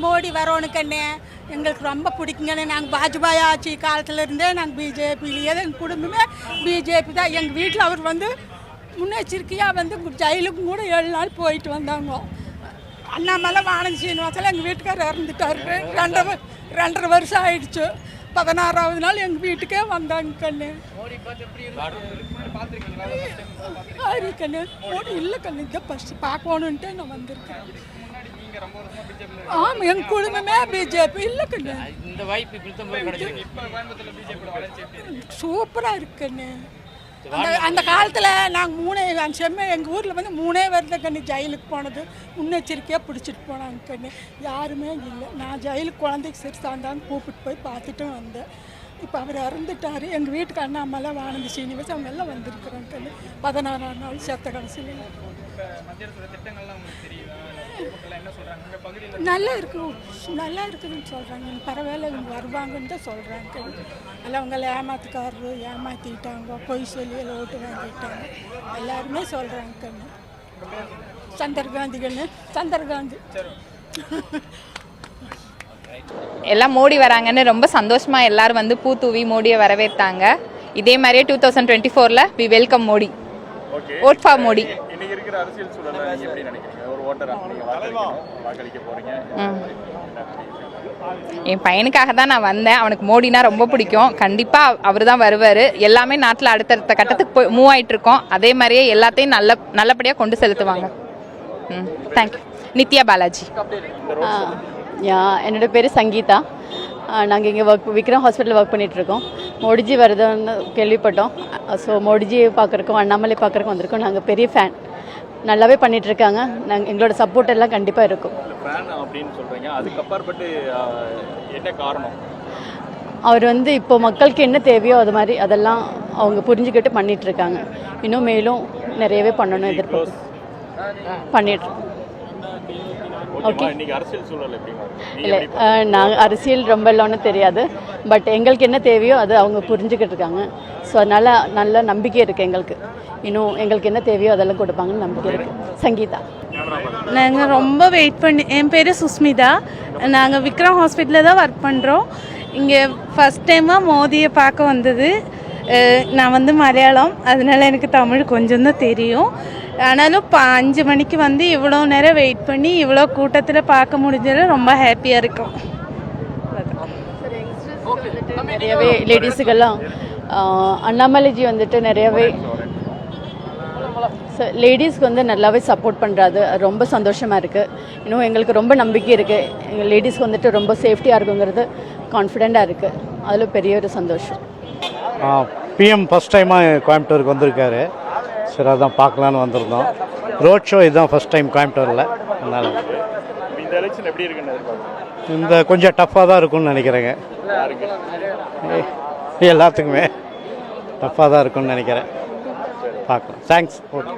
மோடி வரணும் கண்ணே, எங்களுக்கு ரொம்ப பிடிக்குங்கண்ணே. நாங்கள் வாஜ்பாய் ஆட்சி காலத்துலேருந்தே நாங்கள் பிஜேபியிலேயே எங்கள் குடும்பமே பிஜேபி தான். எங்கள் வீட்டில் அவர் வந்து முன்னெச்சரிக்கையாக வந்து ஜெயிலுக்கும் கூட 7 நாள் போயிட்டு வந்தாங்க. அண்ணாமலை வானதி சீனிவாசன் எங்கள் வீட்டுக்காரர் இறந்துட்டார். 2.5 வருஷம் ஆயிடுச்சு. 16வது நாள் எங்கள் வீட்டுக்கே வந்தாங்க கண்ணு. சரி கண்ணு, மோடி இல்லை கண்ணு, இதை ஃபஸ்ட்டு பார்க்கணுன்ட்டு நான் வந்திருக்கேன். ஆமாம், எங்கள் குடும்பமே பிஜேபி இல்லை கண்ணு. இந்த வாய்ப்பு சூப்பராக இருக்குன்னு. அந்த காலத்தில் நாங்கள் 3 செம்மை எங்கள் ஊரில் வந்து 3 வருட கண்ணு ஜெயிலுக்கு போனது. முன்னெச்சரிக்கையாக பிடிச்சிட்டு போனாங்க கண்ணு. யாருமே இல்லை. நான் ஜெயிலுக்கு குழந்தைக்கு சிறுசாக இருந்தாங்க கூப்பிட்டு போய் பார்த்துட்டும் வந்தேன். இப்போ அவர் இறந்துட்டார். எங்கள் வீட்டுக்கு அண்ணாமலை வானதி சீனிவாசன் அவங்க எல்லாம் வந்திருக்கிறாங்க கண்ணு. 16ஆம் நாள் செத்த கடைசியில். நல்லா இருக்குதுன்னு சொல்கிறாங்க. பரவாயில்ல, இவங்க வருவாங்கன்னு தான் சொல்கிறாங்க. இல்லை அவங்கள ஏமாத்துக்காரரு ஏமாற்றிட்டாங்க, பொய் சொல்லி ஓட்டு வாங்கிட்டாங்க எல்லாருமே சொல்கிறாங்க கண்ணு. சந்திரகாந்தி எல்லாம் மோடி வராங்கன்னு ரொம்ப சந்தோஷமா எல்லாரும் வந்து பூ தூவி மோடியை வரவேற்றாங்க. இதே மாதிரியே 2024ல் we welcome Modi. Vote for Modi. இன்னைக்கு இருக்கிற அரசியல் சூழலை நீங்க எப்படி நினைக்கிறீங்க? ஒரு ஓட்டரா நீங்க வாக்களிக்க போறீங்க. என் பையனுக்காக தான் நான் வந்தேன். அவனுக்கு மோடினா ரொம்ப பிடிக்கும். கண்டிப்பாக அவர் தான் வருவார். எல்லாமே நாட்டில் அடுத்தடுத்த கட்டத்துக்கு போய் மூவ் ஆகிட்டு இருக்கோம். அதே மாதிரியே எல்லாத்தையும் நல்லபடியாக கொண்டு செலுத்துவாங்க. தேங்க்யூ. நித்யா பாலாஜி. என்னோட பேர் சங்கீதா. நாங்கள் இங்கே விக்ரம் ஹாஸ்பிட்டலில் ஒர்க் பண்ணிகிட்ருக்கோம். மோடிஜி வருதுன்னு கேள்விப்பட்டோம். ஸோ மோடிஜி பார்க்குறக்கும் அண்ணாமலை பார்க்குறக்கும் வந்திருக்கோம். நாங்கள் பெரிய ஃபேன். நல்லாவே பண்ணிகிட்ருக்காங்க. நாங்கள் எங்களோட சப்போர்ட் எல்லாம் கண்டிப்பாக இருக்கும். என்ன காரணம்? அவர் வந்து இப்போ மக்களுக்கு என்ன தேவையோ அது மாதிரி அதெல்லாம் அவங்க புரிஞ்சுக்கிட்டு பண்ணிகிட்ருக்காங்க. இன்னும் மேலும் நிறையவே பண்ணணும் எதிர்பார்ப்பு பண்ணிகிட்ருக்கோம். ஓகே, இல்லை நாங்கள் அரசியல் ரொம்ப இல்லைன்னு தெரியாது. பட் எங்களுக்கு என்ன தேவையோ அது அவங்க புரிஞ்சுக்கிட்டு இருக்காங்க. ஸோ அதனால் நல்ல நம்பிக்கை இருக்குது எங்களுக்கு. இன்னும் எங்களுக்கு என்ன தேவையோ அதெல்லாம் கொடுப்பாங்கன்னு நம்பிக்கை இருக்குது. சங்கீதா. நாங்கள் ரொம்ப வெயிட் பண்ணி, என் பேர் சுஸ்மிதா. நாங்கள் விக்ரம் ஹாஸ்பிட்டலில் தான் ஒர்க் பண்ணுறோம். இங்கே ஃபஸ்ட் டைமாக மோதியை பார்க்க வந்தது. நான் வந்து மலையாளம், அதனால எனக்கு தமிழ் கொஞ்சம் தான் தெரியும். ஆனாலும் 5 மணிக்கு வந்து இவ்வளோ நேரம் வெயிட் பண்ணி இவ்வளோ கூட்டத்தில் பார்க்க முடிஞ்சதில் ரொம்ப ஹாப்பியாக இருக்கும். நிறையவே லேடிஸுக்கெல்லாம் அண்ணாமலைஜி வந்துட்டு நிறையவே லேடிஸ்க்கு வந்து நல்லாவே சப்போர்ட் பண்ணுறாரு. ரொம்ப சந்தோஷமாக இருக்குது. இன்னும் எங்களுக்கு ரொம்ப நம்பிக்கை இருக்குது. எங்கள் லேடிஸ்க்கு வந்துட்டு ரொம்ப சேஃப்டியாக இருக்குங்கிறது கான்ஃபிடெண்ட்டாக இருக்குது. அதில் பெரிய ஒரு சந்தோஷம். பிஎம் ஃபஸ்ட் டைமாக கோயம்புத்தூருக்கு வந்திருக்காரு. சரி, அதான் பார்க்கலான்னு வந்திருந்தோம். ரோட் ஷோ இதுதான் ஃபஸ்ட் டைம் கோயம்புத்தூரில். அதனால் இந்த எலெக்ஷன் எப்படி இருக்குன்னு இந்த கொஞ்சம் டஃப்பாக தான் இருக்கும்னு நினைக்கிறேங்க. எல்லாத்துக்குமே டஃப்பாக தான் இருக்கும்னு நினைக்கிறேன். பார்க்கலாம். தேங்க்ஸ். ஓகே.